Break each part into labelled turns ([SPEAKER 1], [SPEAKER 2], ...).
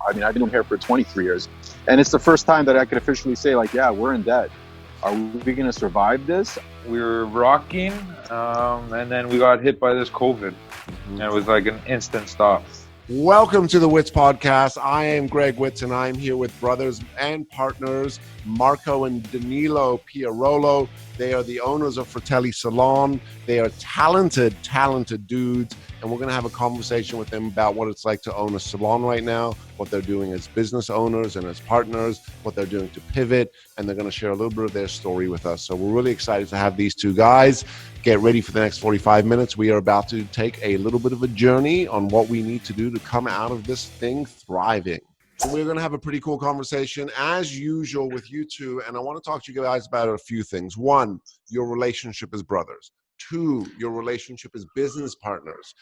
[SPEAKER 1] I mean, I've been doing hair for 23 years. And it's the first time that I could officially say, like, yeah, we're in debt. Are we going to survive this?
[SPEAKER 2] We were rocking, and then we got hit by this COVID. And it was like an instant stop.
[SPEAKER 3] Welcome to the Wits Podcast. I am Greg Wits, and I'm here with brothers and partners, Marco and Danilo Pierolo. They are the owners of Fratelli Salon. They are talented dudes, and we're going to have a conversation with them about what it's like to own a salon right now, what they're doing as business owners and as partners, what they're doing to pivot, and they're going to share a little bit of their story with us. So we're really excited to have these two guys. Get ready for the next 45 minutes. We are about to take a little bit of a journey on what we need to do to come out of this thing thriving. We're going to have a pretty cool conversation as usual with you two. And I want to talk to you guys about a few things. One, your relationship as brothers. Two, your relationship as business partners.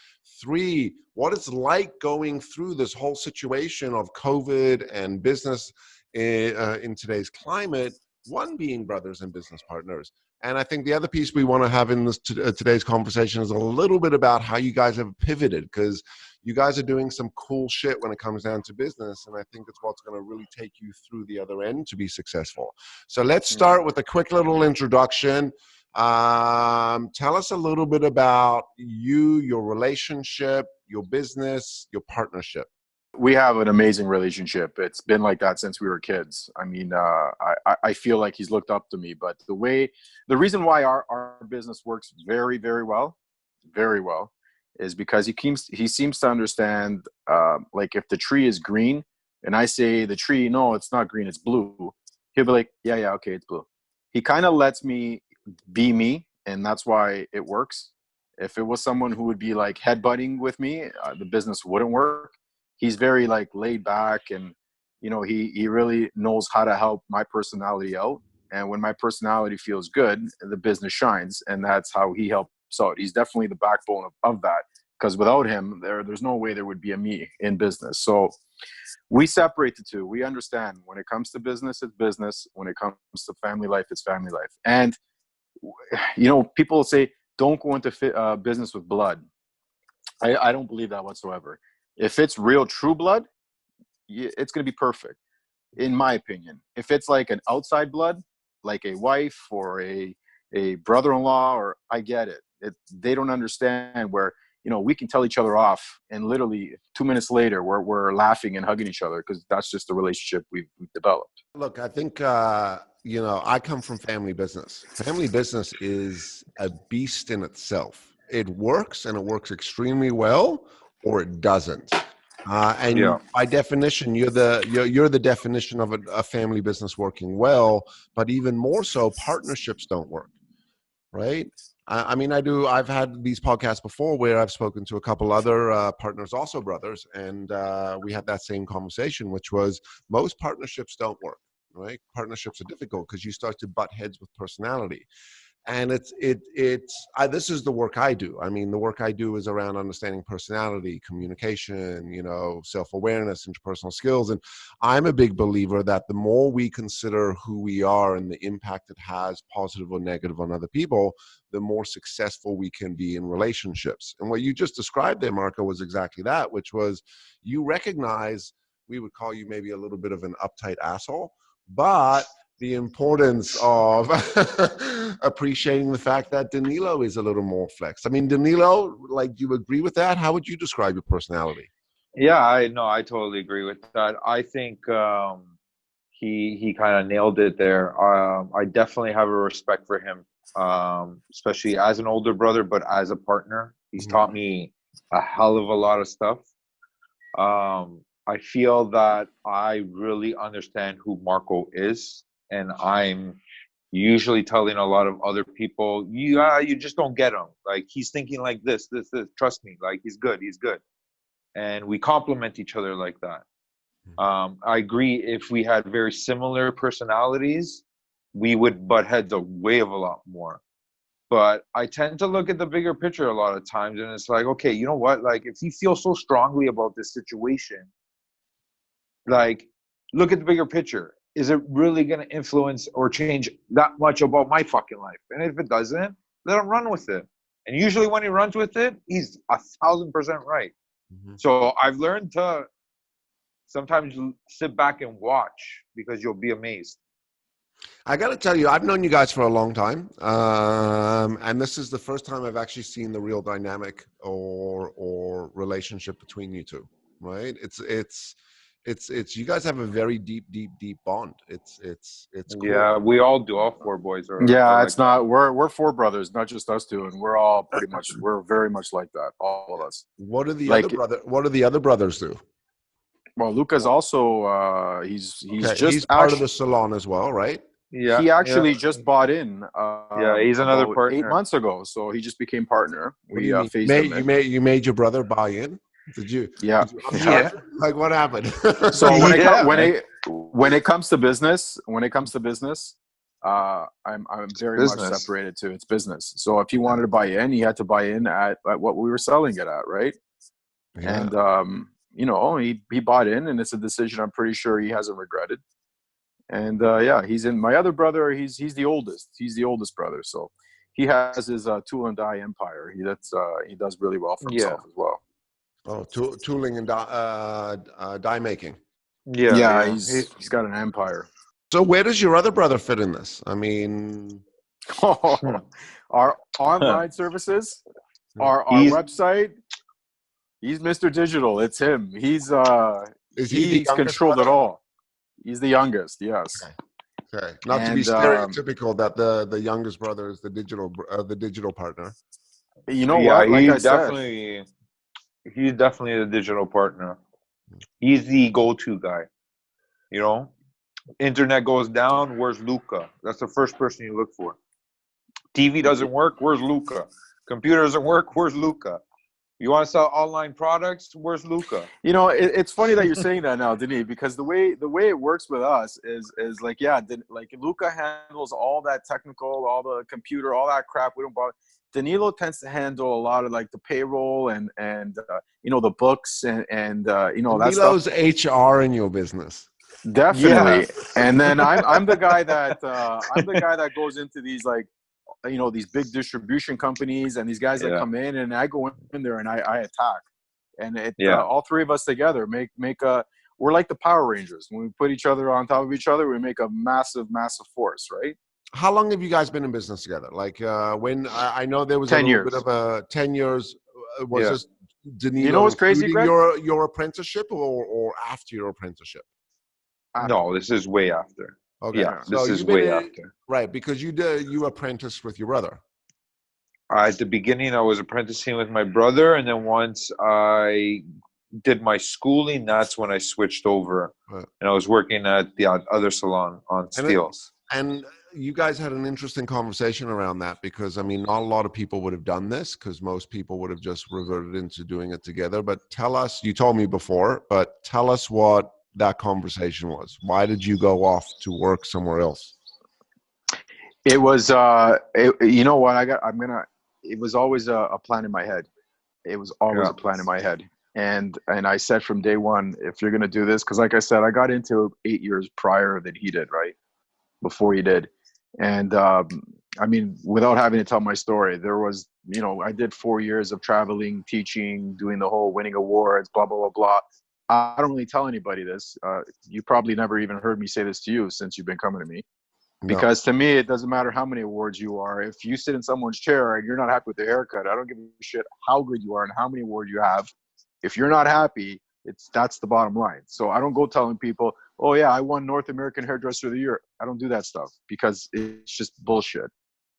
[SPEAKER 3] Three, what it's like going through this whole situation of COVID and business in today's climate. One, being brothers and business partners. And I think the other piece we want to have in this today's conversation is a little bit about how you guys have pivoted, because you guys are doing some cool shit when it comes down to business. And I think it's what's going to really take you through the other end to be successful. So let's start with a quick little introduction. Tell us a little bit about you, your relationship, your business, your partnership.
[SPEAKER 1] We have an amazing relationship. It's been like that since we were kids. I mean, I feel like he's looked up to me, but the reason why our business works very, very well, is because he seems to understand, like if the tree is green and I say the tree, no, it's not green, it's blue. He'll be like, yeah, okay, it's blue. He kind of lets me be me, and that's why it works. If it was someone who would be like headbutting with me, the business wouldn't work. He's very like laid back, and he really knows how to help my personality out. And when my personality feels good, the business shines, and that's how he helps out. He's definitely the backbone of that, because without him, there's no way there would be a me in business. So we separate the two. We understand when it comes to business, it's business. When it comes to family life, it's family life. And people say don't go into business with blood. I don't believe that whatsoever. If it's real true blood, it's going to be perfect, in my opinion. If it's like an outside blood, like a wife or a brother-in-law, or I get it. They don't understand where, we can tell each other off, and literally 2 minutes later, we're laughing and hugging each other, because that's just the relationship we've developed.
[SPEAKER 3] Look, I think, I come from family business. Family business is a beast in itself. It works, and it works extremely well, or it doesn't. By definition, you're the definition of a family business working well, but even more so, partnerships don't work, right? I've had these podcasts before where I've spoken to a couple other partners, also brothers, and we had that same conversation, which was most partnerships don't work, right? Partnerships are difficult because you start to butt heads with personality. And this is the work I do. I mean, the work I do is around understanding personality, communication, self-awareness, interpersonal skills. And I'm a big believer that the more we consider who we are and the impact it has, positive or negative, on other people, the more successful we can be in relationships. And what you just described there, Marco, was exactly that, which was you recognize, we would call you maybe a little bit of an uptight asshole, but the importance of appreciating the fact that Danilo is a little more flexed. I mean, Danilo, do you agree with that? How would you describe your personality?
[SPEAKER 2] Yeah, I totally agree with that. I think he kind of nailed it there. I definitely have a respect for him, especially as an older brother, but as a partner. He's taught me a hell of a lot of stuff. I feel that I really understand who Marco is. And I'm usually telling a lot of other people, you just don't get him. Like, he's thinking like this. Trust me, like, he's good. And we complement each other like that. I agree, if we had very similar personalities, we would butt heads a lot more. But I tend to look at the bigger picture a lot of times, and it's like, okay, you know what? Like, if you feel so strongly about this situation, like, look at the bigger picture. Is it really going to influence or change that much about my fucking life? And if it doesn't, let him run with it. And usually when he runs with it, he's 1,000% right. So I've learned to sometimes you sit back and watch because you'll be amazed.
[SPEAKER 3] I got to tell you, I've known you guys for a long time, and this is the first time I've actually seen the real dynamic or relationship between you two. Right? It's you guys have a very deep bond. It's cool.
[SPEAKER 2] Yeah, we all do. All four boys are
[SPEAKER 1] Yeah,
[SPEAKER 2] like
[SPEAKER 1] it's not. We're four brothers, not just us two, and we're all pretty much. We're very much like that, all of us.
[SPEAKER 3] What do the
[SPEAKER 1] Like,
[SPEAKER 3] other brothers do?
[SPEAKER 1] well, Luca's also. He's
[SPEAKER 3] Okay,
[SPEAKER 1] just
[SPEAKER 3] he's part of
[SPEAKER 1] actually.
[SPEAKER 3] the salon as well, right?
[SPEAKER 2] yeah,
[SPEAKER 1] He
[SPEAKER 2] yeah,
[SPEAKER 1] actually just bought in.
[SPEAKER 2] yeah. He's another
[SPEAKER 1] About 8
[SPEAKER 2] partner.
[SPEAKER 1] months ago, so he just became partner.
[SPEAKER 3] What do
[SPEAKER 1] We
[SPEAKER 3] you mean?
[SPEAKER 1] phased him in.
[SPEAKER 3] You made your brother buy in? Did you?
[SPEAKER 1] Yeah.
[SPEAKER 3] Did you upcharge
[SPEAKER 2] Yeah.
[SPEAKER 3] him? Like what happened?
[SPEAKER 1] So when
[SPEAKER 2] Yeah,
[SPEAKER 1] when it comes to business, I'm very much
[SPEAKER 2] business.
[SPEAKER 1] separated too. It's business. So if he wanted to buy in, he had to buy in at what we were selling it at, right?
[SPEAKER 3] Yeah.
[SPEAKER 1] And he bought in, and it's a decision I'm pretty sure he hasn't regretted. And yeah, he's in. My other brother, he's the oldest. He's the oldest brother, so he has his tool and die empire. He does really well for
[SPEAKER 2] Yeah.
[SPEAKER 1] himself as well.
[SPEAKER 3] Oh, tooling and die making.
[SPEAKER 2] Yeah,
[SPEAKER 1] Yeah,
[SPEAKER 2] yeah.
[SPEAKER 1] he's got an empire.
[SPEAKER 3] So where does your other brother fit in this? I mean,
[SPEAKER 1] Our online services, our
[SPEAKER 2] He's-
[SPEAKER 1] website. He's Mr. Digital. It's him.
[SPEAKER 3] is he the
[SPEAKER 1] He's
[SPEAKER 3] youngest
[SPEAKER 1] controlled it
[SPEAKER 3] brother?
[SPEAKER 1] all. He's the youngest. Yes.
[SPEAKER 3] Okay, not to be
[SPEAKER 1] And,
[SPEAKER 3] stereotypical that the youngest brother is the digital partner.
[SPEAKER 1] You know
[SPEAKER 2] yeah,
[SPEAKER 1] what? Like I said,
[SPEAKER 2] he's definitely the digital partner. He's the go-to guy. You know, internet goes down. Where's Luca? That's the first person you look for. TV doesn't work. Where's Luca? Computer doesn't work. Where's Luca? You want to sell online products? Where's Luca?
[SPEAKER 1] you know, it's funny that you're saying that now, Denis, because the way it works with us is like, yeah, like Luca handles all that technical, all the computer, all that crap. We don't bother. Danilo tends to handle a lot of like the payroll and the books and that stuff.
[SPEAKER 3] Danilo's HR in your business.
[SPEAKER 1] Definitely.
[SPEAKER 2] Yeah.
[SPEAKER 1] And then I'm the guy that goes into these like these big distribution companies and these guys that come in, and I go in there and I attack, and all three of us together we're like the Power Rangers. When we put each other on top of each other, we make a massive force, right?
[SPEAKER 3] How long have you guys been in business together? Like when I know there was
[SPEAKER 1] 10
[SPEAKER 3] a little
[SPEAKER 1] years.
[SPEAKER 3] bit of a 10 years. Was this Danilo
[SPEAKER 1] You know what's crazy,
[SPEAKER 3] including
[SPEAKER 1] Greg?
[SPEAKER 3] your apprenticeship or after your apprenticeship?
[SPEAKER 2] No, this is way after.
[SPEAKER 3] Okay.
[SPEAKER 2] Yeah,
[SPEAKER 3] So
[SPEAKER 2] this is
[SPEAKER 3] you've been
[SPEAKER 2] way
[SPEAKER 3] in-
[SPEAKER 2] after.
[SPEAKER 3] Right, because you apprenticed with your brother.
[SPEAKER 2] At the beginning, I was apprenticing with my brother, and then once I did my schooling, that's when I switched over,
[SPEAKER 3] Right.
[SPEAKER 2] and I was working at the other salon on steels.
[SPEAKER 3] And you guys had an interesting conversation around that because, I mean, not a lot of people would have done this because most people would have just reverted into doing it together. But tell us, you told me before, but tell us what that conversation was. Why did you go off to work somewhere else?
[SPEAKER 1] It was, you know what? It was always a plan in my head. It was always a plan in my head. And I said from day one, if you're going to do this, because like I said, I got into 8 years prior than he did, right? Before he did. And I mean, without having to tell my story, there was, I did 4 years of traveling, teaching, doing the whole winning awards, blah, blah, blah, blah. I don't really tell anybody this. You probably never even heard me say this to you since you've been coming to me. Because to me, it doesn't matter how many awards you are. If you sit in someone's chair and you're not happy with the haircut, I don't give a shit how good you are and how many awards you have. If you're not happy, that's the bottom line. So I don't go telling people, oh yeah, I won North American Hairdresser of the Year. I don't do that stuff because it's just bullshit.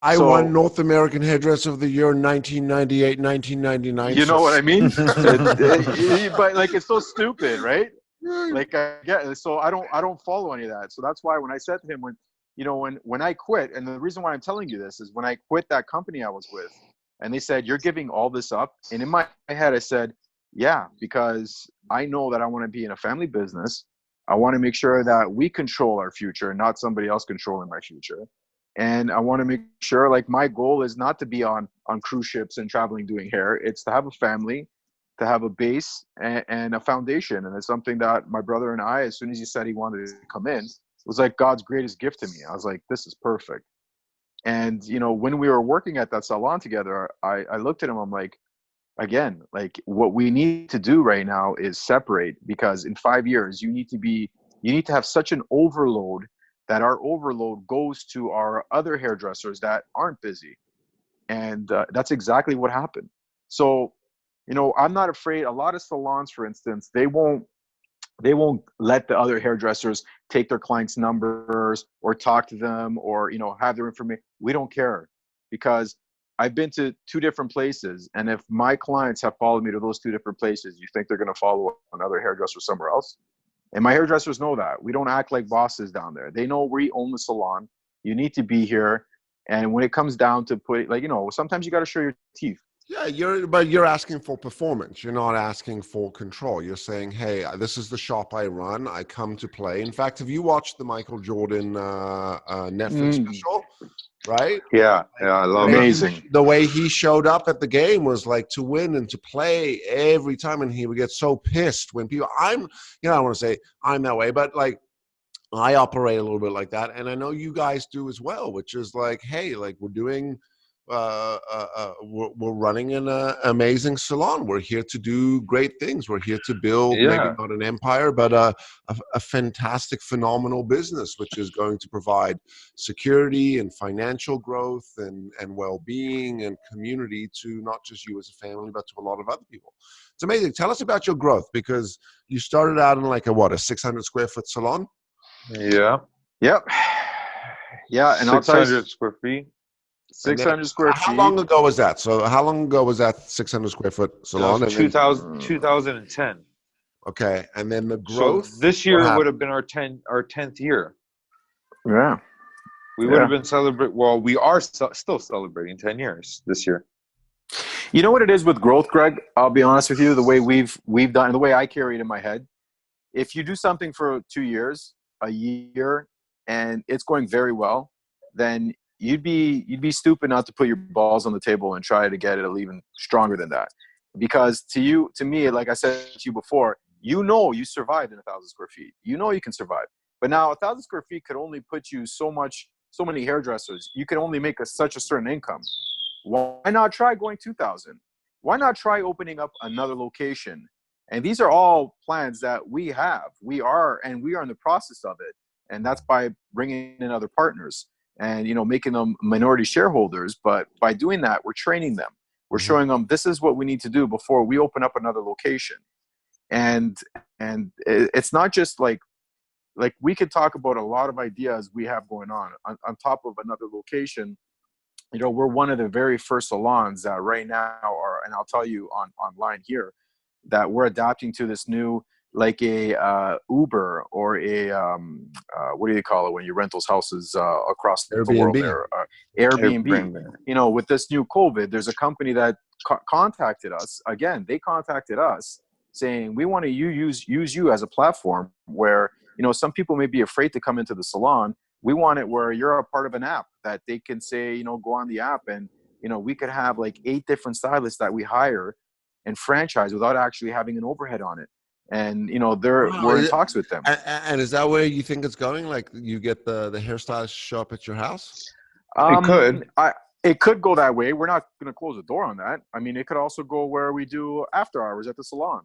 [SPEAKER 3] I won North American Hairdresser of the Year 1998, 1999.
[SPEAKER 1] You know what I mean? But like, it's so stupid, right? Like so I don't follow any of that. So that's why when I said to him, when I quit, and the reason why I'm telling you this is when I quit that company I was with, and they said, you're giving all this up. And in my head, I said, yeah, because I know that I want to be in a family business. I want to make sure that we control our future and not somebody else controlling my future. And I want to make sure, like, my goal is not to be on cruise ships and traveling doing hair. It's to have a family, to have a base and a foundation. And it's something that my brother and I, as soon as he said he wanted to come in, it was like God's greatest gift to me. I was like, this is perfect. And, when we were working at that salon together, I looked at him, again, like what we need to do right now is separate, because in 5 years you need to have such an overload that our overload goes to our other hairdressers that aren't busy. And that's exactly what happened. So, I'm not afraid. A lot of salons, for instance, they won't let the other hairdressers take their clients' numbers or talk to them, or have their information. We don't care, because I've been to two different places, and if my clients have followed me to those two different places, you think they're going to follow another hairdresser somewhere else? And my hairdressers know that. We don't act like bosses down there. They know we own the salon. You need to be here. And when it comes down to sometimes you got to show your teeth.
[SPEAKER 3] Yeah, you're asking for performance. You're not asking for control. You're saying, hey, this is the shop I run. I come to play. In fact, have you watched the Michael Jordan Netflix special? Right?
[SPEAKER 2] Yeah, I love it.
[SPEAKER 1] Amazing.
[SPEAKER 3] The way he showed up at the game was like to win and to play every time, and he would get so pissed when people. I don't want to say I'm that way, but like I operate a little bit like that, and I know you guys do as well, which is like, hey, like we're doing. We're running an amazing salon. We're here to do great things. We're here to build maybe not an empire, but a fantastic, phenomenal business, which is going to provide security and financial growth and well-being and community to not just you as a family, but to a lot of other people. It's amazing. Tell us about your growth, because you started out in like a 600 square foot salon?
[SPEAKER 2] Yeah.
[SPEAKER 1] Yep. Yeah, and I'll tell you,
[SPEAKER 2] 600 square feet.
[SPEAKER 1] 600 square feet.
[SPEAKER 3] How long ago was that? So how long ago was that 600 square foot salon?
[SPEAKER 2] 2010.
[SPEAKER 3] Okay, and then the growth.
[SPEAKER 2] So this year would have been our 10th year.
[SPEAKER 1] Yeah,
[SPEAKER 2] we would have been celebrating. Well, we are still celebrating 10 years this year.
[SPEAKER 1] You know what it is with growth, Greg? I'll be honest with you. The way we've done, and the way I carry it in my head, if you do something for 2 years, a year, and it's going very well, then you'd be stupid not to put your balls on the table and try to get it even stronger than that. Because to me, like I said to you before, you survived in 1,000 square feet. You can survive. But now 1,000 square feet could only put you so many hairdressers. You can only make such a certain income. Why not try going 2,000? Why not try opening up another location? And these are all plans that we have. We are in the process of it. And that's by bringing in other partners and, making them minority shareholders. But by doing that, we're training them. We're showing them this is what we need to do before we open up another location. And it's not just like we could talk about a lot of ideas we have going on top of another location. We're one of the very first salons that right now are, and I'll tell you online here, that we're adapting to this new, like a Uber or a what do you call it when you rent those houses across the world there? Airbnb. With this new COVID, there's a company that contacted us. Again, they contacted us saying, we want to use you as a platform where, some people may be afraid to come into the salon. We want it where you're a part of an app that they can say, go on the app, and, we could have like 8 different stylists that we hire and franchise without actually having an overhead on it. And, we're in talks with them.
[SPEAKER 3] And is that where you think it's going? Like you get the hairstylist show up at your house?
[SPEAKER 2] It could.
[SPEAKER 1] It could go that way. We're not going to close the door on that. I mean, it could also go where we do after hours at the salon,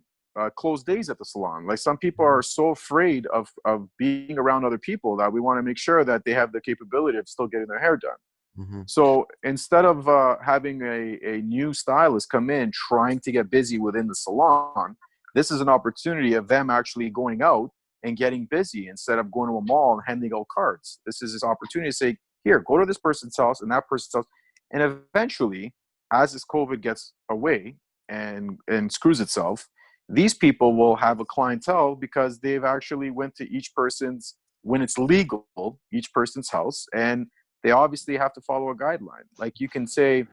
[SPEAKER 1] closed days at the salon. Like some people are so afraid of being around other people that we want to make sure that they have the capability of still getting their hair done. Mm-hmm. So instead of having a new stylist come in trying to get busy within the salon, this is an opportunity of them actually going out and getting busy instead of going to a mall and handing out cards. This is this opportunity to say, here, go to this person's house and that person's house. And eventually, as this COVID gets away and screws itself, these people will have a clientele because they've actually went to each person's, when it's legal, each person's house, and they obviously have to follow a guideline. Like you can say,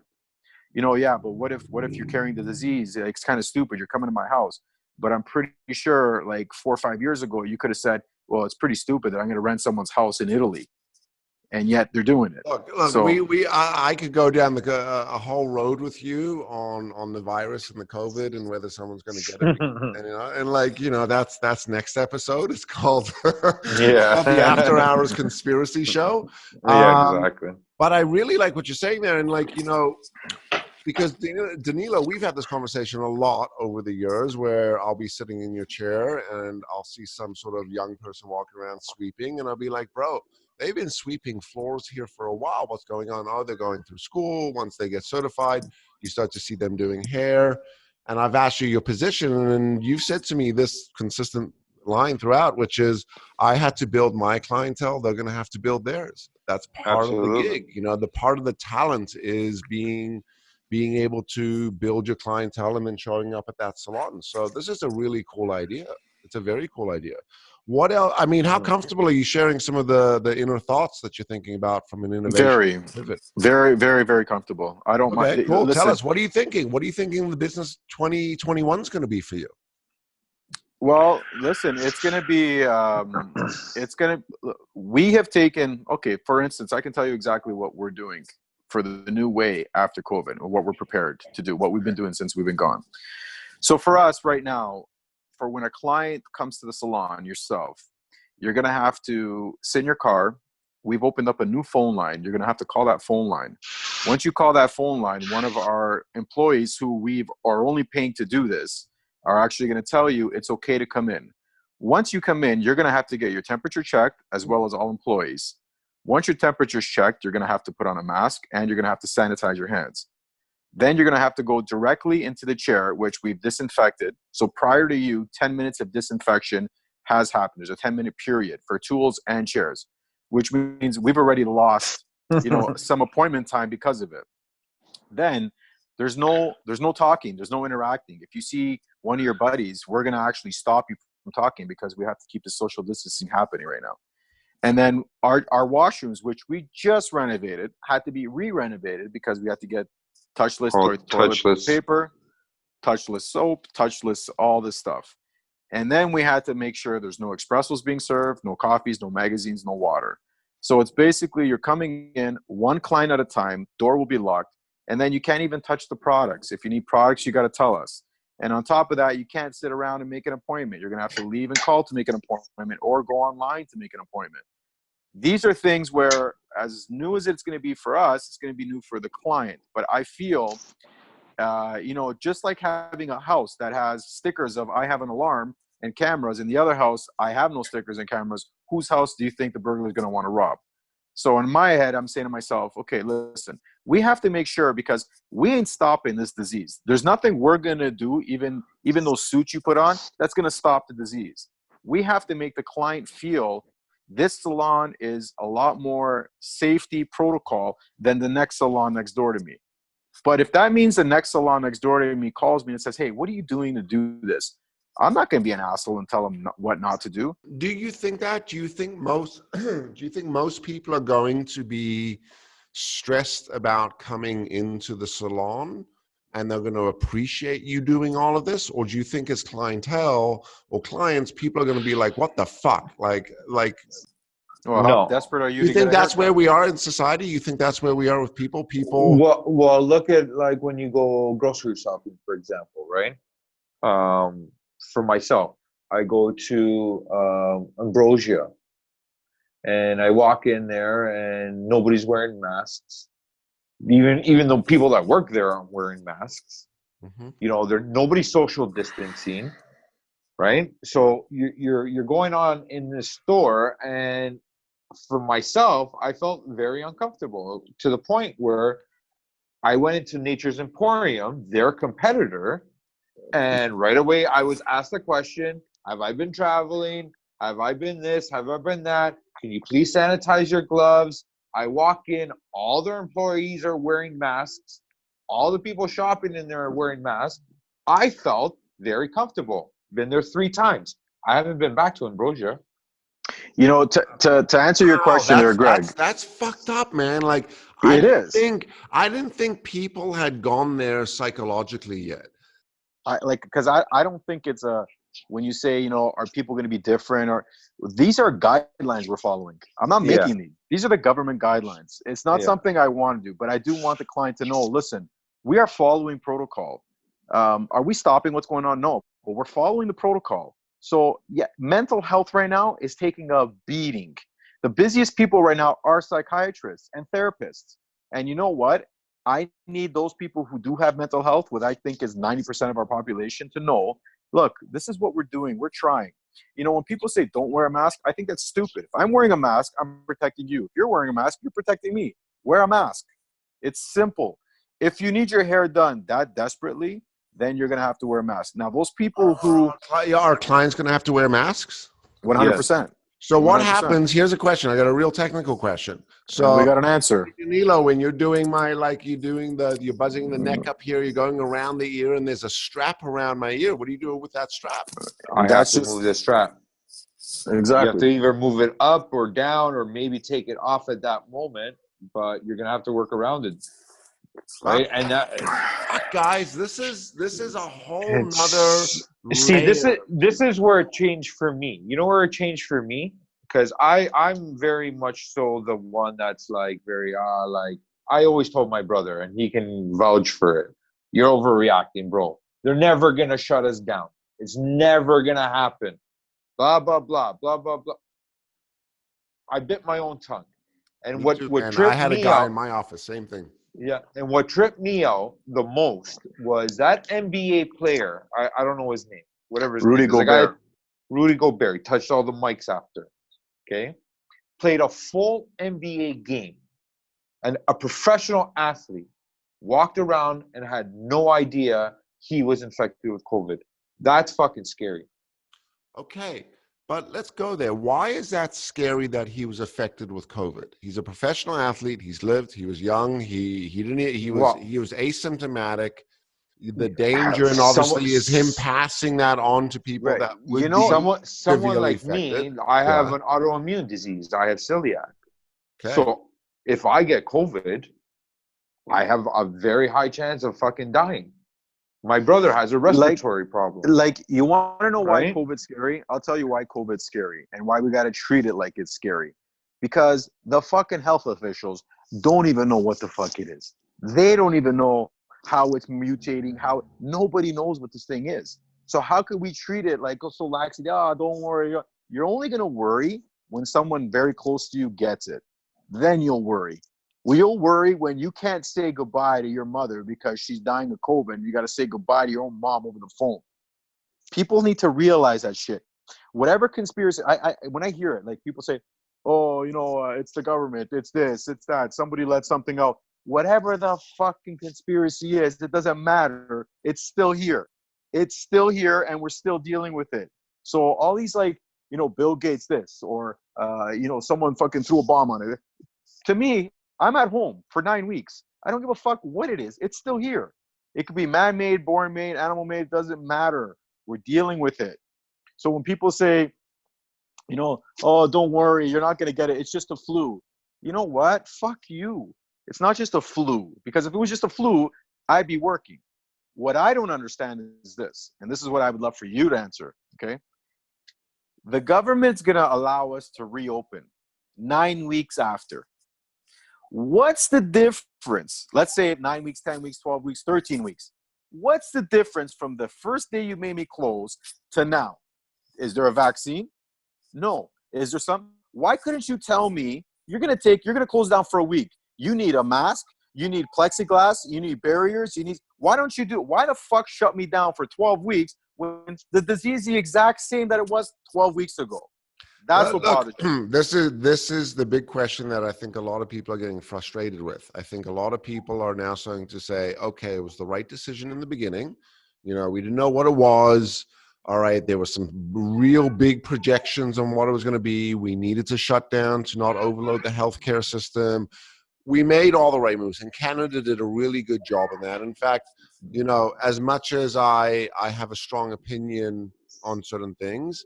[SPEAKER 1] but what if you're carrying the disease? It's kind of stupid. You're coming to my house. But I'm pretty sure like 4 or 5 years ago, you could have said, well, it's pretty stupid that I'm going to rent someone's house in Italy. And yet they're doing it.
[SPEAKER 3] Look, so, I could go down a whole road with you on the virus and the COVID and whether someone's going to get it. And that's next episode. It's called the After Hours Conspiracy Show.
[SPEAKER 2] Yeah, exactly.
[SPEAKER 3] But I really like what you're saying there. And Because Danilo, we've had this conversation a lot over the years where I'll be sitting in your chair and I'll see some sort of young person walking around sweeping, and I'll be like, bro, they've been sweeping floors here for a while. What's going on? Oh, they're going through school. Once they get certified, you start to see them doing hair. And I've asked you your position, and you've said to me this consistent line throughout, which is, I had to build my clientele. They're going to have to build theirs. That's part of the
[SPEAKER 2] Absolutely.
[SPEAKER 3] gig. The part of the talent is being able to build your clientele and then showing up at that salon. So this is a really cool idea. It's a very cool idea. What else? I mean, how comfortable are you sharing some of the inner thoughts that you're thinking about from an innovation pivot?
[SPEAKER 1] Very, very, very comfortable. I don't
[SPEAKER 3] Okay,
[SPEAKER 1] mind.
[SPEAKER 3] cool.
[SPEAKER 1] Listen,
[SPEAKER 3] Tell us, what are you thinking? What are you thinking the business 2021 is going to be for you?
[SPEAKER 1] well, listen, it's going to be, we have taken, okay, for instance, I can tell you exactly what we're doing for the new way after COVID, or what we're prepared to do, what we've been doing since we've been gone. So for us right now, for when a client comes to the salon yourself, you're going to have to sit in your car. We've opened up a new phone line. You're going to have to call that phone line. Once you call that phone line, one of our employees who we are only paying to do this are actually going to tell you it's okay to come in. Once you come in, you're going to have to get your temperature checked, as well as all employees. Once your temperature's checked, you're going to have to put on a mask, and you're going to have to sanitize your hands. Then you're going to have to go directly into the chair, which we've disinfected. So prior to you, 10 minutes of disinfection has happened. There's a 10-minute period for tools and chairs, which means we've already lost, some appointment time because of it. Then there's no talking, there's no interacting. If you see one of your buddies, we're going to actually stop you from talking, because we have to keep the social distancing happening right now. And then our washrooms, which we just renovated, had to be re-renovated because we had to get touchless toilet paper, touchless soap, touchless all this stuff. And then we had to make sure there's no espressos being served, no coffees, no magazines, no water. So it's basically you're coming in one client at a time, door will be locked, and then you can't even touch the products. If you need products, you got to tell us. And on top of that, you can't sit around and make an appointment. You're going to have to leave and call to make an appointment, or go online to make an appointment. These are things where, as new as it's going to be for us, it's going to be new for the client. But I feel, just like having a house that has stickers of I have an alarm and cameras, in the other house, I have no stickers and cameras, whose house do you think the burglar is going to want to rob? So in my head, I'm saying to myself, okay, listen, we have to make sure, because we ain't stopping this disease. There's nothing we're going to do, even those suits you put on, that's going to stop the disease. We have to make the client feel this salon is a lot more safety protocol than the next salon next door to me. But if that means the next salon next door to me calls me and says, hey, what are you doing to do this? I'm not going to be an asshole and tell them what not to do.
[SPEAKER 3] Do you think that? Do you think most do you think most people are going to be stressed about coming into the salon, and they're going to appreciate you doing all of this? Or do you think as clientele or clients, people are going to be like, what the fuck? Like,
[SPEAKER 1] well, how desperate are you
[SPEAKER 3] you
[SPEAKER 1] to
[SPEAKER 3] think
[SPEAKER 1] get a
[SPEAKER 3] that's where
[SPEAKER 1] haircut?
[SPEAKER 3] we are in society? You think that's where we are with people?
[SPEAKER 2] Well, look at like when you go grocery shopping, for example, right? For myself, I go to Ambrosia, and I walk in there, and nobody's wearing masks. Even though people that work there aren't wearing masks, nobody's social distancing, right? So you're going on in this store, and for myself, I felt very uncomfortable, to the point where I went into Nature's Emporium, their competitor, and right away I was asked the question, have I been traveling? Have I been this? Have I been that? Can you please sanitize your gloves? I walk in, all their employees are wearing masks. All the people shopping in there are wearing masks. I felt very comfortable. Been there 3 times. I haven't been back to Ambrosia.
[SPEAKER 1] To answer your question there, Greg,
[SPEAKER 3] That's fucked up, man. Like,
[SPEAKER 1] it is.
[SPEAKER 3] I didn't think people had gone there psychologically yet.
[SPEAKER 1] Because I don't think it's when you say, are people going to be different, or these are guidelines we're following. I'm not making these. These are the government guidelines. It's not something I want to do, but I do want the client to know, listen, we are following protocol. Are we stopping what's going on? No, but we're following the protocol. So yeah, mental health right now is taking a beating. The busiest people right now are psychiatrists and therapists. And you know what? I need those people who do have mental health, what I think is 90% of our population, to know, look, this is what we're doing. We're trying. You know, when people say don't wear a mask, I think that's stupid. If I'm wearing a mask, I'm protecting you. If you're wearing a mask, you're protecting me. Wear a mask. It's simple. If you need your hair done that desperately, then you're going to have to wear a mask. Now, those people who
[SPEAKER 3] Are clients going to have to wear masks?
[SPEAKER 1] 100%.
[SPEAKER 3] So what
[SPEAKER 1] 100%.
[SPEAKER 3] happens? Here's a question. I got a real technical question. So
[SPEAKER 1] we got an answer.
[SPEAKER 3] Danilo, when you're doing you're buzzing the neck up here, you're going around the ear, and there's a strap around my ear. What do you do with that strap?
[SPEAKER 2] I have to move the strap.
[SPEAKER 1] Exactly.
[SPEAKER 2] You have to either move it up or down, or maybe take it off at that moment. But you're gonna have to work around it, right? And that,
[SPEAKER 3] guys, this is a whole nother.
[SPEAKER 2] See,
[SPEAKER 3] layer.
[SPEAKER 2] this is where it changed for me. You know where it changed for me? Because I'm very much so the one that's like very like I always told my brother, and he can vouch for it. You're overreacting, bro. They're never gonna shut us down. It's never gonna happen. Blah blah blah blah blah blah. I bit my own tongue, and what tripped
[SPEAKER 3] I had a
[SPEAKER 2] me
[SPEAKER 3] guy
[SPEAKER 2] out,
[SPEAKER 3] in my office, same thing.
[SPEAKER 2] yeah, and what tripped me out the most was that NBA player. I don't know his name, whatever his
[SPEAKER 1] Rudy
[SPEAKER 2] name is. The
[SPEAKER 1] Gobert.
[SPEAKER 2] guy, Rudy Gobert, he touched all the mics after. Okay, played a full NBA game, and a professional athlete walked around and had no idea he was infected with COVID. That's fucking scary.
[SPEAKER 3] Okay, but let's go there. Why is that scary that he was affected with COVID? He's a professional athlete. He's lived. He was young. He was asymptomatic. The danger, and obviously, is him passing that on to people
[SPEAKER 1] Right.
[SPEAKER 3] that would
[SPEAKER 1] You know,
[SPEAKER 3] be
[SPEAKER 2] someone
[SPEAKER 3] severely
[SPEAKER 2] like
[SPEAKER 3] affected.
[SPEAKER 2] me, I have an autoimmune disease. I have celiac.
[SPEAKER 3] Okay.
[SPEAKER 2] So if I get COVID, I have a very high chance of fucking dying. My brother has a respiratory problem.
[SPEAKER 1] Like, you want to know why
[SPEAKER 2] Right?
[SPEAKER 1] COVID's scary? I'll tell you why COVID's scary and why we got to treat it like it's scary. Because the fucking health officials don't even know what the fuck it is. They don't even know how it's mutating, how nobody knows what this thing is. So how could we treat it like, oh, so laxity? Don't worry. You're only going to worry when someone very close to you gets it. Then you'll worry. Well, you'll worry when you can't say goodbye to your mother because she's dying of COVID and you got to say goodbye to your own mom over the phone. People need to realize that shit. Whatever conspiracy, when I hear it, like people say, oh, it's the government, it's this, it's that, somebody let something out. Whatever the fucking conspiracy is, it doesn't matter. It's still here. It's still here, and we're still dealing with it. So all these, like, Bill Gates this, or, someone fucking threw a bomb on it. To me, I'm at home for 9 weeks. I don't give a fuck what it is. It's still here. It could be man-made, born-made, animal-made, doesn't matter. We're dealing with it. So when people say, oh, don't worry, you're not going to get it, it's just a flu. You know what? Fuck you. It's not just a flu. Because if it was just a flu, I'd be working. What I don't understand is this, and this is what I would love for you to answer, okay? The government's going to allow us to reopen 9 weeks after. What's the difference? Let's say 9 weeks, 10 weeks, 12 weeks, 13 weeks. What's the difference from the first day you made me close to now? Is there a vaccine? No. Is there some? Why couldn't you tell me you're going to close down for a week? You need a mask. You need plexiglass. You need barriers. Why don't you do it? Why the fuck shut me down for 12 weeks when the disease is the exact same that it was 12 weeks ago? That's what bothers me.
[SPEAKER 3] This is the big question that I think a lot of people are getting frustrated with. I think a lot of people are now starting to say, okay, it was the right decision in the beginning. We didn't know what it was. All right, there were some real big projections on what it was going to be. We needed to shut down to not overload the healthcare system. We made all the right moves, and Canada did a really good job in that. In fact, as much as I have a strong opinion on certain things,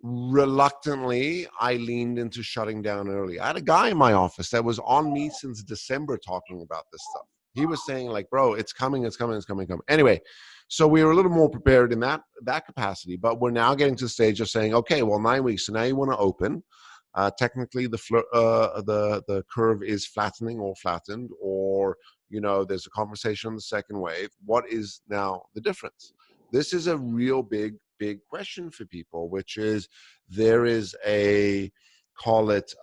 [SPEAKER 3] reluctantly, I leaned into shutting down early. I had a guy in my office that was on me since December talking about this stuff. He was saying, like, bro, it's coming. Anyway, so we were a little more prepared in that capacity, but we're now getting to the stage of saying, okay, well, 9 weeks, so now you want to open. Technically, the curve is flattening or flattened, or there's a conversation on the second wave. What is now the difference? This is a real big question for people, which is there is a, call it,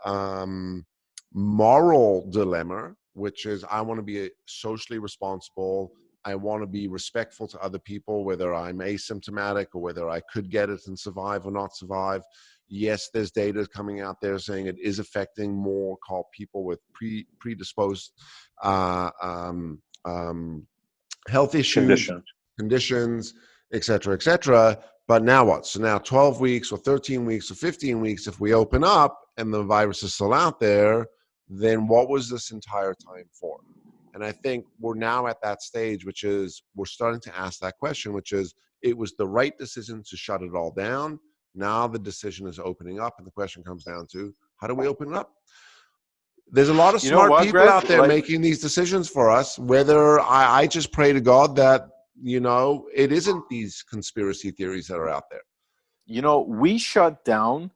[SPEAKER 3] moral dilemma which is I want to be socially responsible. I want to be respectful to other people, whether I'm asymptomatic or whether I could get it and survive or not survive. Yes, there's data coming out there saying it is affecting more called people with predisposed health issues, conditions, et cetera, but now what? So now 12 weeks or 13 weeks or 15 weeks, if we open up and the virus is still out there, then what was this entire time for? And I think we're now at that stage, which is we're starting to ask that question, which is it was the right decision to shut it all down. Now the decision is opening up, and the question comes down to how do we open it up? There's a lot of smart people
[SPEAKER 1] Greg?
[SPEAKER 3] out there making these decisions for us. Whether I just pray to God that, it isn't these conspiracy theories that are out there.
[SPEAKER 1] We shut down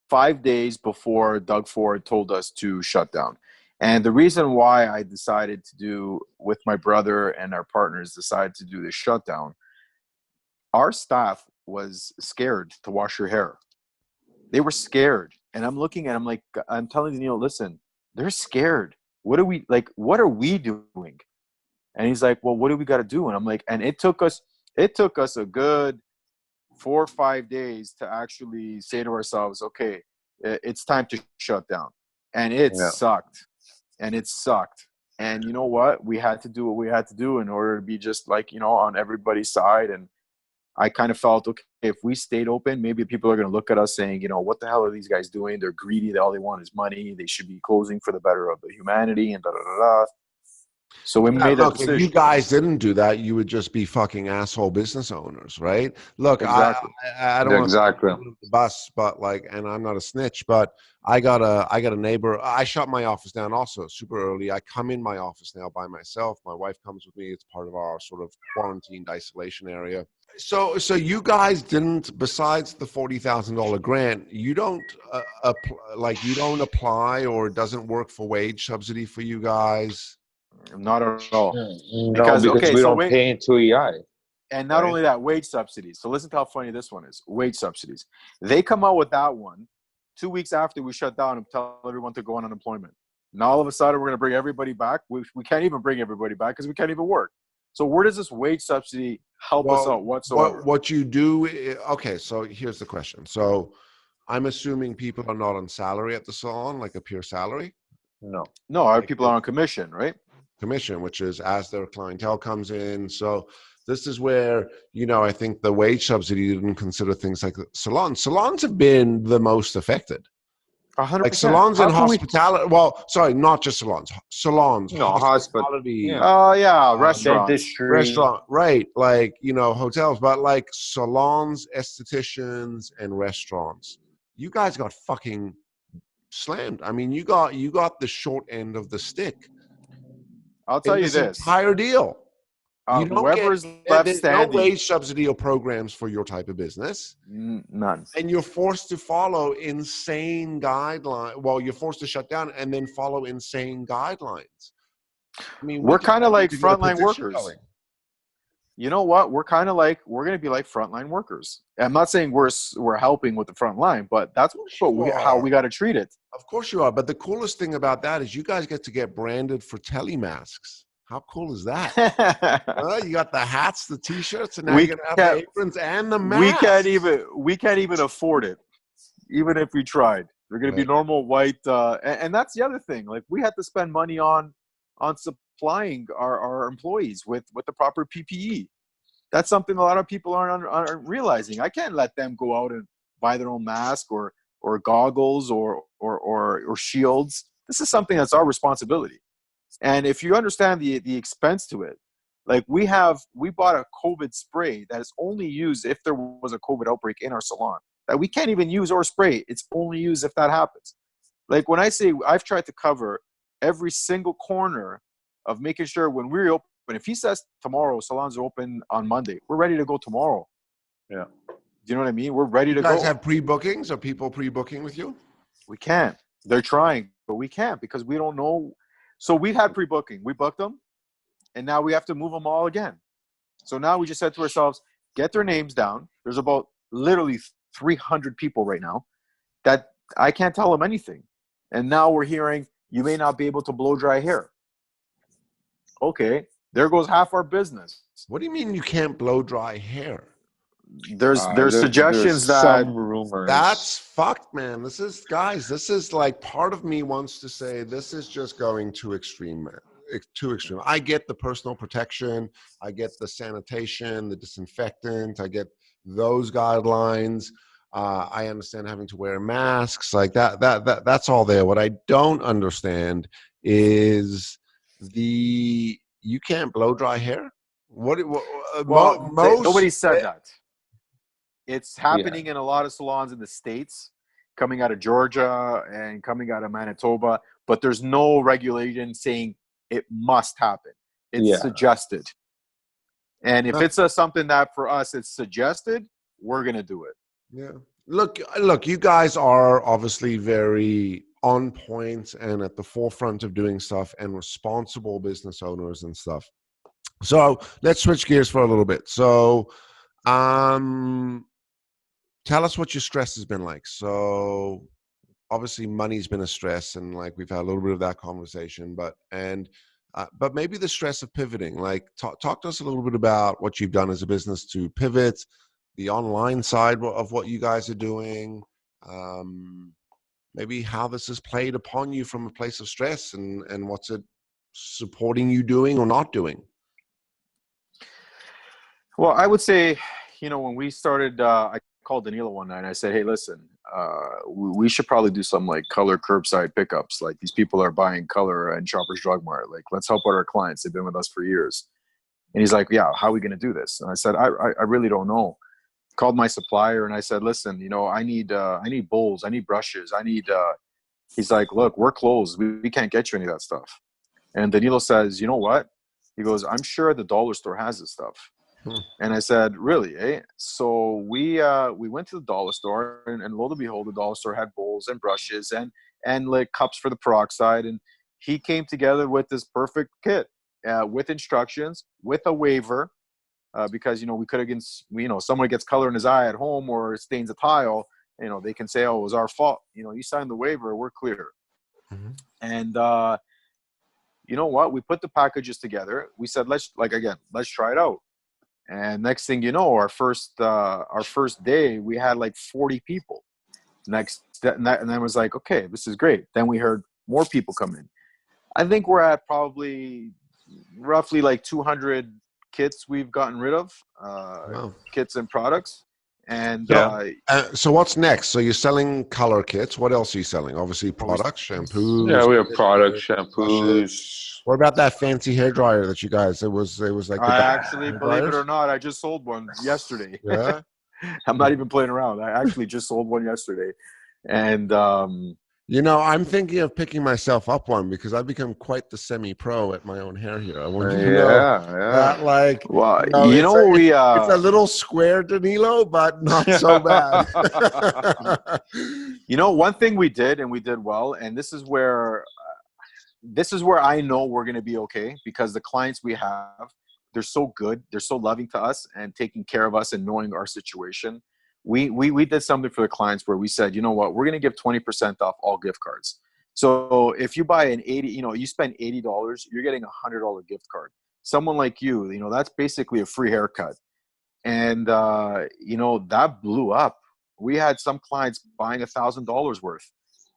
[SPEAKER 1] 5 days before Doug Ford told us to shut down. And the reason why I decided to do, with my brother and our partners, decided to do this shutdown, our staff was scared to wash your hair. They were scared. And I'm looking at them like, I'm telling Neil, listen, they're scared. What are we doing? And he's like, well, what do we got to do? And I'm like, and it took us a good 4 or 5 days to actually say to ourselves, okay, it's time to shut down. And it sucked. And it sucked. And you know what? We had to do what we had to do in order to be just like, on everybody's side. And I kind of felt, okay, if we stayed open, maybe people are going to look at us saying, what the hell are these guys doing? They're greedy. All they want is money. They should be closing for the better of the humanity and da-da-da-da. So we made that decision.
[SPEAKER 3] If you guys didn't do that, you would just be fucking asshole business owners, right? Look,
[SPEAKER 1] exactly.
[SPEAKER 3] I don't want to the bus, but and I'm not a snitch, but I got a neighbor. I shut my office down also super early. I come in my office now by myself. My wife comes with me. It's part of our sort of quarantined isolation area. So you guys didn't, besides the $40,000 grant, you don't you don't apply, or it doesn't work for wage subsidy for you guys?
[SPEAKER 1] Not at all.
[SPEAKER 2] Because we don't pay into EI.
[SPEAKER 1] And not only that, wage subsidies. So listen to how funny this one is. Wage subsidies. They come out with that one 2 weeks after we shut down and tell everyone to go on unemployment. Now all of a sudden we're going to bring everybody back. We can't even bring everybody back because we can't even work. So where does this wage subsidy help us out whatsoever?
[SPEAKER 3] What you do, okay, so here's the question. So I'm assuming people are not on salary at the salon, like a pure salary?
[SPEAKER 1] No, our people are on commission, right?
[SPEAKER 3] Commission, which is as their clientele comes in. So this is where, I think the wage subsidy didn't consider things like salons. Salons have been the most affected.
[SPEAKER 1] 100%.
[SPEAKER 3] Like salons and hospitality. Well, sorry, not just salons. Salons, hospitality.
[SPEAKER 1] Restaurants.
[SPEAKER 2] Dentistry.
[SPEAKER 3] Restaurant, right. Hotels, but like salons, estheticians, and restaurants. You guys got fucking slammed. I mean, you got the short end of the stick.
[SPEAKER 1] I'll tell you this.
[SPEAKER 3] Entire deal.
[SPEAKER 1] Whoever's left standing.
[SPEAKER 3] No wage subsidy or programs for your type of business.
[SPEAKER 1] None.
[SPEAKER 3] And you're forced to follow insane guidelines. Well, you're forced to shut down and then follow insane guidelines. I mean,
[SPEAKER 1] we're kind of like frontline workers. Going. You know what? We're going to be like frontline workers. I'm not saying we're helping with the front line, but that's how we got to treat it.
[SPEAKER 3] Of course you are. But the coolest thing about that is you guys get to get branded for telemasks. How cool is that? You got the hats, the T-shirts, and now you're gonna have the aprons and the masks.
[SPEAKER 1] We can't even afford it, even if we tried. They're gonna be normal white, and that's the other thing. Like we had to spend money on supplying our employees with the proper PPE. That's something a lot of people aren't realizing. I can't let them go out and buy their own mask or goggles or shields. This is something that's our responsibility. And if you understand the expense to it, like we bought a COVID spray that is only used if there was a COVID outbreak in our salon, that we can't even use or spray. It's only used if that happens. Like when I say I've tried to cover every single corner of making sure when we're open, if he says tomorrow salons are open on Monday, we're ready to go tomorrow.
[SPEAKER 2] Yeah.
[SPEAKER 1] Do you know what I mean? We're ready to go.
[SPEAKER 3] You guys have pre-bookings? Are people pre-booking with you?
[SPEAKER 1] We can't. They're trying, but we can't because we don't know. So we had pre-booking. We booked them, and now we have to move them all again. So now we just said to ourselves, get their names down. There's about literally 300 people right now that I can't tell them anything. And now we're hearing, you may not be able to blow dry hair. Okay, there goes half our business.
[SPEAKER 3] What do you mean you can't blow dry hair?
[SPEAKER 1] There's suggestions
[SPEAKER 2] there's
[SPEAKER 1] that
[SPEAKER 2] some rumors.
[SPEAKER 3] That's fucked, man. This is like, part of me wants to say this is just going too extreme, man. Too extreme. I get the personal protection, I get the sanitation, the disinfectant, I get those guidelines. I understand having to wear masks, like that's all there. What I don't understand is you can't blow dry hair.
[SPEAKER 1] Nobody said that. It's happening in a lot of salons in the States, coming out of Georgia and coming out of Manitoba, but there's no regulation saying it must happen. It's suggested. And if it's something that for us it's suggested, we're going to do it.
[SPEAKER 3] Yeah. Look, you guys are obviously very on point and at the forefront of doing stuff and responsible business owners and stuff. So let's switch gears for a little bit. So, tell us what your stress has been like. So obviously money's been a stress, and like we've had a little bit of that conversation, but maybe the stress of pivoting, like talk to us a little bit about what you've done as a business to pivot, the online side of what you guys are doing, maybe how this has played upon you from a place of stress, and what's it supporting you doing or not doing.
[SPEAKER 1] Well, I would say, when we started, I called Danilo one night and I said, hey, listen, we should probably do some like color curbside pickups. Like, these people are buying color and Shoppers Drug Mart. Like, let's help out our clients. They've been with us for years. And he's like, yeah, how are we going to do this? And I said, I really don't know. Called my supplier and I said, listen, I need bowls. I need brushes. He's like, look, we're closed. We can't get you any of that stuff. And Danilo says, you know what? He goes, I'm sure the dollar store has this stuff. And I said, really, eh? So we went to the dollar store, and lo and behold, the dollar store had bowls and brushes and like cups for the peroxide. And he came together with this perfect kit with instructions, with a waiver, because, we could have, someone gets color in his eye at home or stains a tile, they can say, oh, it was our fault. You signed the waiver, we're clear. Mm-hmm. And you know what? We put the packages together. We said, let's try it out. And next thing you know, our first day, we had like 40 people. And then it was like, okay, this is great. Then we heard more people come in. I think we're at probably roughly like 200 kits we've gotten rid of, kits and products. And
[SPEAKER 3] so what's next? So you're selling color kits. What else are you selling? Obviously products, shampoos.
[SPEAKER 2] Yeah, we have products, shampoos.
[SPEAKER 3] What about that fancy hair dryer that you guys? It was like.
[SPEAKER 1] I actually, believe it or not, I just sold one yesterday.
[SPEAKER 3] Yeah,
[SPEAKER 1] I'm not even playing around. I actually just sold one yesterday, and
[SPEAKER 3] I'm thinking of picking myself up one because I've become quite the semi-pro at my own hair here. I want you to know that, like,
[SPEAKER 1] well,
[SPEAKER 3] it's a little square, Danilo, but not so bad.
[SPEAKER 1] One thing we did, and we did well, and this is where I know we're going to be okay, because the clients we have, they're so good. They're so loving to us and taking care of us and knowing our situation. We did something for the clients where we said, you know what, we're going to give 20% off all gift cards. So if you buy you spend $80, you're getting a $100 gift card. Someone like you, that's basically a free haircut. And, that blew up. We had some clients buying $1,000 worth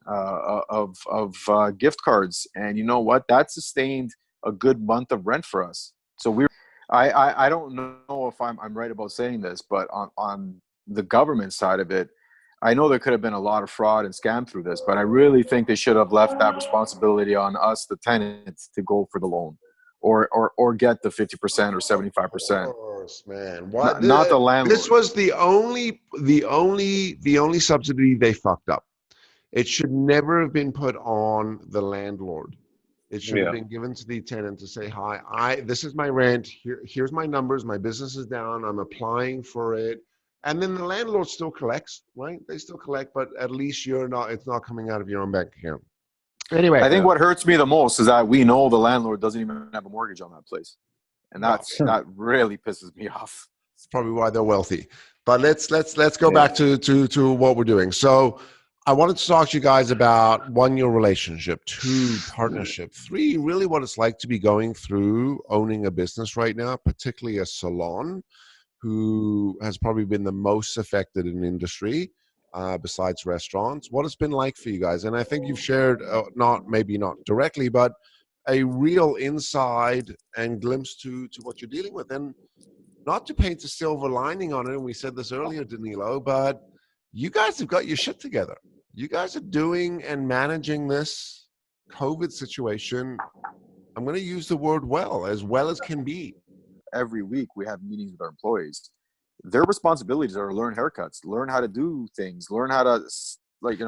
[SPEAKER 1] of gift cards, and you know what, that sustained a good month of rent for us. So I don't know if I'm right about saying this, but on the government side of it, I know there could have been a lot of fraud and scam through this, but I really think they should have left that responsibility on us, the tenants, to go for the loan or get the 50% or 75%.
[SPEAKER 3] Of course, man.
[SPEAKER 1] Not the landlord.
[SPEAKER 3] This was the only subsidy they fucked up. It should never have been put on the landlord. It should have been given to the tenant to say, hi, this is my rent. Here's my numbers. My business is down. I'm applying for it. And then the landlord still collects, right? They still collect, but at least it's not coming out of your own bank account. Anyway.
[SPEAKER 1] I think what hurts me the most is that we know the landlord doesn't even have a mortgage on that place. And that really pisses me off.
[SPEAKER 3] It's probably why they're wealthy. But let's go back to what we're doing. So I wanted to talk to you guys about 1, your relationship, 2, partnership, 3, really what it's like to be going through owning a business right now, particularly a salon, who has probably been the most affected in industry, besides restaurants. What it's been like for you guys. And I think you've shared, maybe not directly, but a real inside and glimpse to what you're dealing with. And not to paint a silver lining on it, and we said this earlier, Danilo, but you guys have got your shit together. You guys are doing and managing this COVID situation. I'm going to use the word well as can be.
[SPEAKER 1] Every week we have meetings with our employees. Their responsibilities are to learn haircuts, learn how to do things, learn how to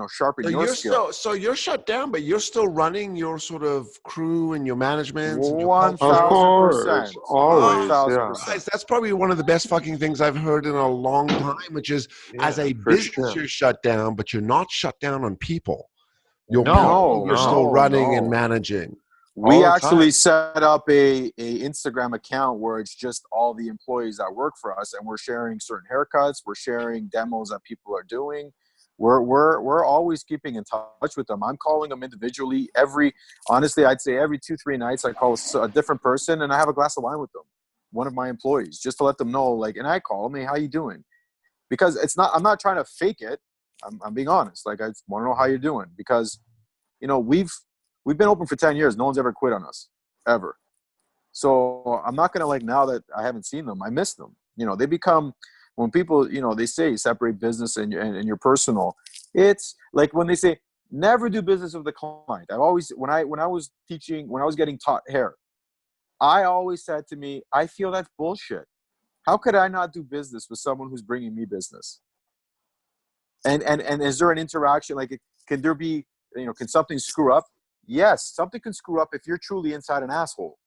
[SPEAKER 1] sharpen your skill.
[SPEAKER 3] So you're shut down, but you're still running your sort of crew and your management and your culture.
[SPEAKER 1] 1000%.
[SPEAKER 2] Always,
[SPEAKER 1] 1000%.
[SPEAKER 3] Guys, that's probably one of the best fucking things I've heard in a long time, which is as a business, you're shut down, but you're not shut down on people. You're still running and managing.
[SPEAKER 1] We actually set up a Instagram account where it's just all the employees that work for us, and we're sharing certain haircuts. We're sharing demos that people are doing. We're always keeping in touch with them. I'm calling them individually honestly, I'd say every 2-3 nights I call a different person, and I have a glass of wine with them, one of my employees, just to let them know, and I call them, hey, how you doing? Because I'm not trying to fake it. I'm being honest. I just want to know how you're doing, because, we've been open for 10 years. No one's ever quit on us, ever. So I'm not going to, now that I haven't seen them, I miss them. They become, when people, they say separate business and your personal, it's like when they say never do business with the client. I've always, when I was getting taught hair, I always said to me, I feel that's bullshit. How could I not do business with someone who's bringing me business? And is there an interaction? Can there be, can something screw up? Yes, something can screw up if you're truly inside an asshole.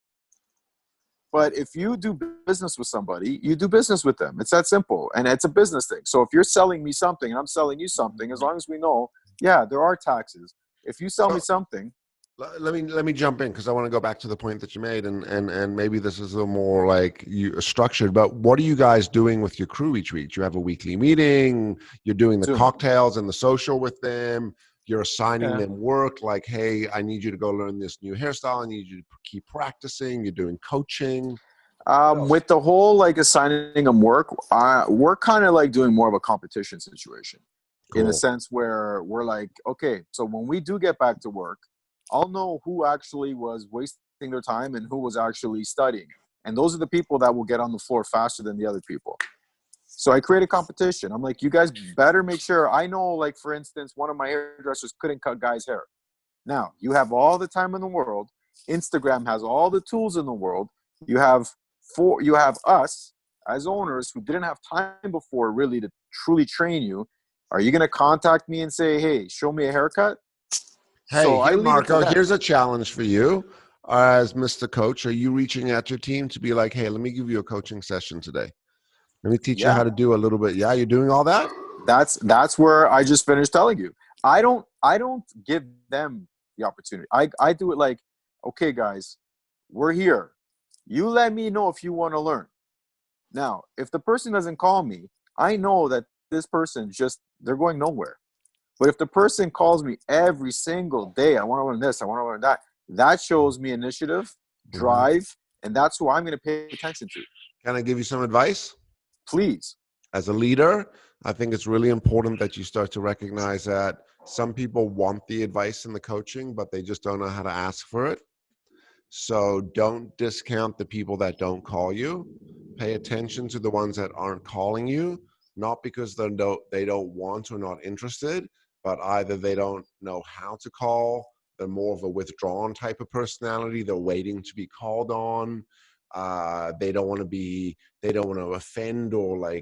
[SPEAKER 1] But if you do business with somebody, you do business with them. It's that simple. And it's a business thing. So if you're selling me something and I'm selling you something, as long as we know, there are taxes. If you sell me something.
[SPEAKER 3] Let me jump in, because I want to go back to the point that you made, and maybe this is a little more structured, but what are you guys doing with your crew each week? You have a weekly meeting, you're doing the cocktails and the social with them. You're assigning them work, hey, I need you to go learn this new hairstyle. I need you to keep practicing. You're doing coaching.
[SPEAKER 1] With the whole assigning them work, we're kind of doing more of a competition situation. Cool. In the sense where we're okay, so when we do get back to work, I'll know who actually was wasting their time and who was actually studying. And those are the people that will get on the floor faster than the other people. So I create a competition. I'm you guys better make sure. I know, for instance, one of my hairdressers couldn't cut guys' hair. Now, you have all the time in the world. Instagram has all the tools in the world. You have us as owners who didn't have time before really to truly train you. Are you going to contact me and say, hey, show me a haircut?
[SPEAKER 3] Hey, Marco, here's a challenge for you as Mr. Coach. Are you reaching out to your team to be hey, let me give you a coaching session today? Let me teach you how to do a little bit. Yeah, you're doing all that?
[SPEAKER 1] That's where I just finished telling you. I don't give them the opportunity. I do it okay, guys, we're here. You let me know if you want to learn. Now, if the person doesn't call me, I know that this person they're going nowhere. But if the person calls me every single day, I want to learn this, I want to learn that, that shows me initiative, drive, and that's who I'm going to pay attention to.
[SPEAKER 3] Can I give you some advice?
[SPEAKER 1] Please.
[SPEAKER 3] As a leader, I think it's really important that you start to recognize that some people want the advice and the coaching, but they just don't know how to ask for it. So don't discount the people that don't call you. Pay attention to the ones that aren't calling you, not because they don't want or not interested, but either they don't know how to call, they're more of a withdrawn type of personality, they're waiting to be called on. They don't want to offend or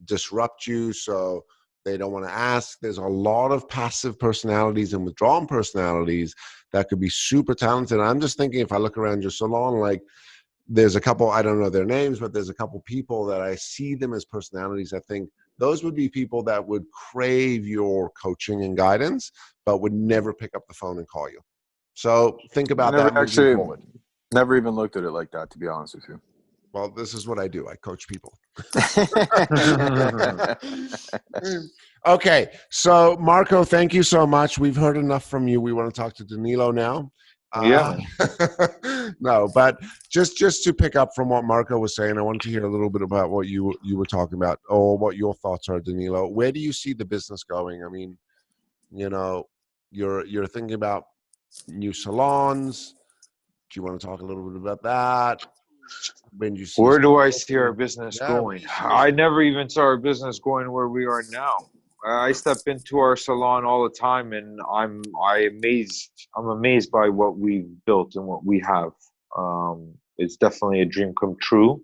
[SPEAKER 3] disrupt you. So they don't want to ask. There's a lot of passive personalities and withdrawn personalities that could be super talented. I'm just thinking, if I look around your salon, there's a couple, I don't know their names, but there's a couple people that I see them as personalities. I think those would be people that would crave your coaching and guidance, but would never pick up the phone and call you. So think about that moving forward.
[SPEAKER 1] Never even looked at it like that, to be honest with you.
[SPEAKER 3] Well, this is what I do. I coach people. Okay, so Marco, thank you so much. We've heard enough from you. We want to talk to Danilo now.
[SPEAKER 2] Yeah.
[SPEAKER 3] No, but just to pick up from what Marco was saying, I wanted to hear a little bit about what you were talking about, or what your thoughts are, Danilo. Where do you see the business going? I mean, you're thinking about new salons. Do you want to talk a little bit about that? When do you see
[SPEAKER 2] Where do I
[SPEAKER 3] yourself
[SPEAKER 2] see our business
[SPEAKER 3] yeah, where
[SPEAKER 2] going?
[SPEAKER 3] do you see
[SPEAKER 2] I
[SPEAKER 3] yourself?
[SPEAKER 2] never even saw our business going where we are now. I step into our salon all the time, and I'm amazed by what we've built and what we have. It's definitely a dream come true.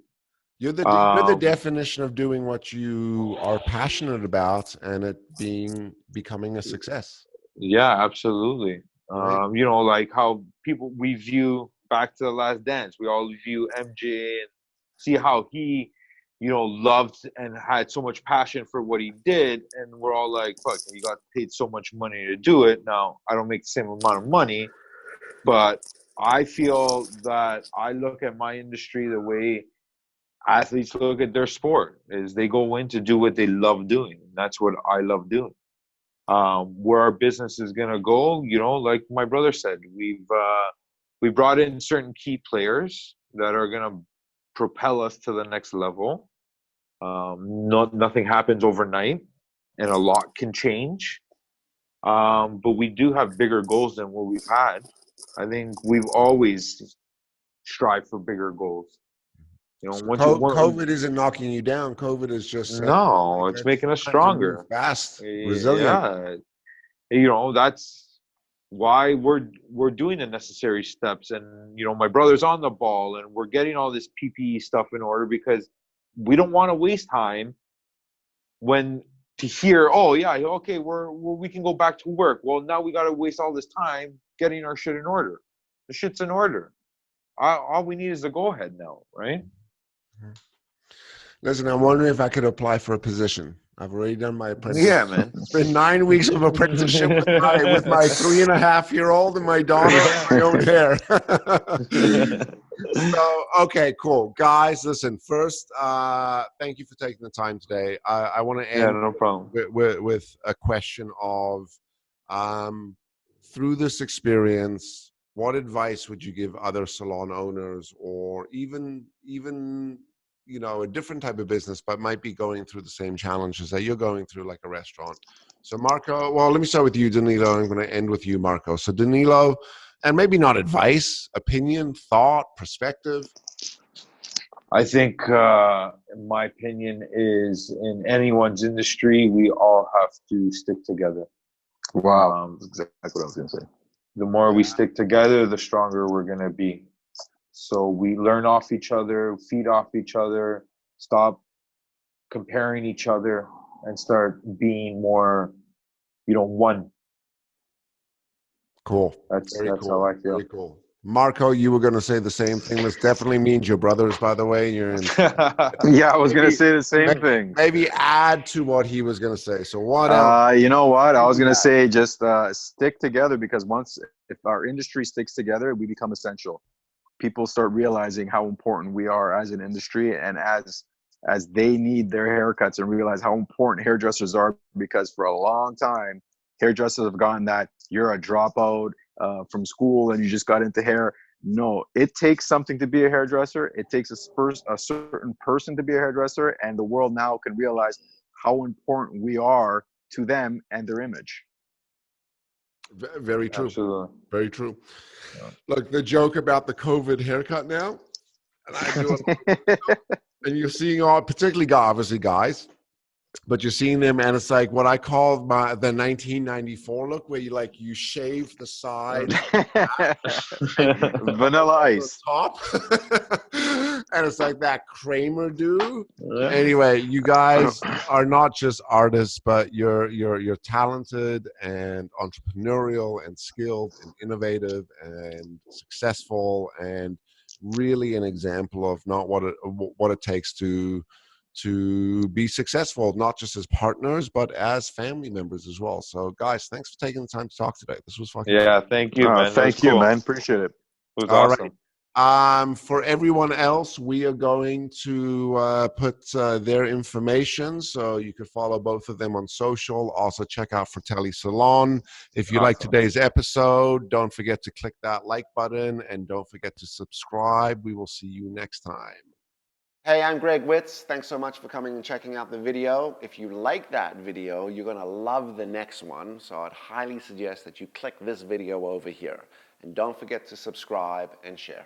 [SPEAKER 3] You're the
[SPEAKER 2] Um,
[SPEAKER 3] definition of doing what you are passionate about and it becoming a success,
[SPEAKER 2] yeah, absolutely.
[SPEAKER 3] right?
[SPEAKER 2] Like how people we view Back to the Last Dance. We all view MJ and see how he, loved and had so much passion for what he did, and we're all like, "Fuck, he got paid so much money to do it." Now, I don't make the same amount of money, but I feel that I look at my industry the way athletes look at their sport: is they go in to do what they love doing. And that's what I love doing. Where our business is gonna go, like my brother said, we brought in certain key players that are gonna propel us to the next level. Nothing happens overnight, and a lot can change. But we do have bigger goals than what we've had. I think we've always strived for bigger goals.
[SPEAKER 3] So
[SPEAKER 2] Once you one,
[SPEAKER 3] COVID isn't knocking you down. COVID is just saying,
[SPEAKER 2] no, it's
[SPEAKER 3] it's
[SPEAKER 2] making us
[SPEAKER 3] time to move
[SPEAKER 2] stronger.
[SPEAKER 3] fast, resilient.
[SPEAKER 2] Yeah, that's why we're doing the necessary steps. And my brother's on the ball, and we're getting all this PPE stuff in order because we don't want to waste time when to hear, oh yeah, okay, we can go back to work. Well, now we got to waste all this time getting our shit in order. The shit's in order. All we need is a go ahead now, right?
[SPEAKER 3] Listen, I'm wondering if I could apply for a position. I've already done my apprenticeship.
[SPEAKER 2] Yeah, man.
[SPEAKER 3] It's been 9 weeks of apprenticeship with my 3.5-year-old and my daughter and my own hair. So, okay, cool. Guys, listen, first, thank you for taking the time today. I want to
[SPEAKER 2] Yeah,
[SPEAKER 3] end
[SPEAKER 2] no problem.
[SPEAKER 3] with a question of, through this experience, what advice would you give other salon owners, or even a different type of business, but might be going through the same challenges that you're going through, like a restaurant? So Marco, well, let me start with you, Danilo. I'm going to end with you, Marco. So Danilo, and maybe not advice, opinion, thought, perspective.
[SPEAKER 2] I think, in my opinion, is in anyone's industry, we all have to stick together.
[SPEAKER 1] Wow,
[SPEAKER 2] Um,
[SPEAKER 1] that's exactly what I was going to say.
[SPEAKER 2] the more we
[SPEAKER 3] Yeah.
[SPEAKER 2] stick together, the stronger we're going to be. So we learn off each other, feed off each other, stop comparing each other, and start being more, one.
[SPEAKER 3] Cool.
[SPEAKER 2] That's
[SPEAKER 3] Very
[SPEAKER 2] how
[SPEAKER 3] cool.
[SPEAKER 2] I feel.
[SPEAKER 3] Very cool. Marco, you were going to say the same thing. This definitely means your brothers, by the way. You're in.
[SPEAKER 1] Yeah, I was going to
[SPEAKER 3] Maybe,
[SPEAKER 1] say the same thing.
[SPEAKER 3] maybe add to what he was going to say. So what else?
[SPEAKER 1] You know what? I was
[SPEAKER 3] Maybe
[SPEAKER 1] going to
[SPEAKER 3] that.
[SPEAKER 1] say just stick together, because if our industry sticks together, we become essential. People start realizing how important we are as an industry, and as they need their haircuts and realize how important hairdressers are, because for a long time, hairdressers have gotten that you're a dropout from school and you just got into hair. No, it takes something to be a hairdresser. It takes a certain person to be a hairdresser, and the world now can realize how important we are to them and their image.
[SPEAKER 3] Very true.
[SPEAKER 2] Absolutely.
[SPEAKER 3] Very true. Look, the joke about the COVID haircut now, and I do it, and you're seeing all, particularly obviously guys, but you're seeing them, and it's like what I call the 1994 look, where you shave the side
[SPEAKER 1] Vanilla ice.
[SPEAKER 3] top, and it's like that Kramer do. Anyway, you guys are not just artists, but you're talented and entrepreneurial and skilled and innovative and successful, and really an example of not what it takes to be successful, not just as partners, but as family members as well. So guys, thanks for taking the time to talk today. This was fucking
[SPEAKER 2] Yeah, thank you, man.
[SPEAKER 1] Thank you, man. Appreciate it.
[SPEAKER 2] It was
[SPEAKER 3] all
[SPEAKER 2] awesome.
[SPEAKER 3] right. For everyone else, we are going to put their information, so you can follow both of them on social. Also, check out Fratelli Salon. If you like
[SPEAKER 2] Awesome.
[SPEAKER 3] today's episode, don't forget to click that like button and don't forget to subscribe. We will see you next time. Hey, I'm Greg Witz. Thanks so much for coming and checking out the video. If you like that video, you're going to love the next one. So I'd highly suggest that you click this video over here. And don't forget to subscribe and share.